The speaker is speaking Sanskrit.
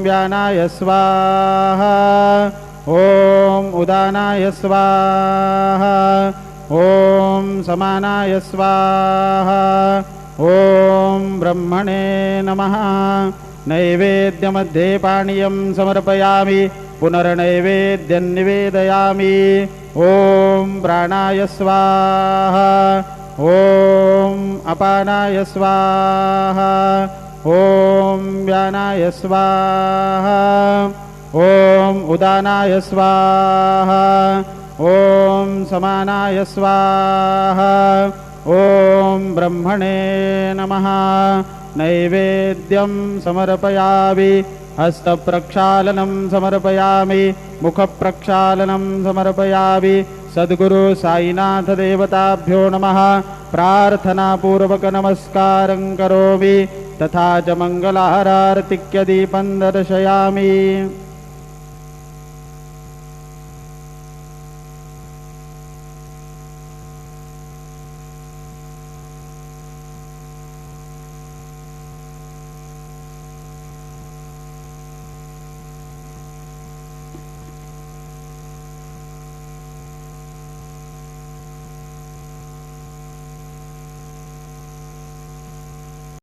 व्यानाय स्वाहा ॐ उदानाय स्वाहा ॐ समानाय स्वाहा ॐ ब्रह्मणे नमः। नैवेद्यमध्ये पानीयं समर्पयामि पुनर्नैवेद्यं निवेदयामि। ॐ प्राणाय स्वाहा ॐ अपानाय स्वाहा ॐ व्यानाय स्वाहा ॐ उदानाय स्वाहा ॐ समानाय स्वाहा ॐ ब्रह्मणे नमः। नैवेद्यं समर्पयामि हस्तप्रक्षालनं समर्पयामि मुखप्रक्षालनं समर्पयामि। सद्गुरु साईनाथ देवताभ्यो नमः। प्रार्थनापूर्वक नमस्कारं करोमि तथा च मङ्गलारतिक्य दीपं दर्शयामि।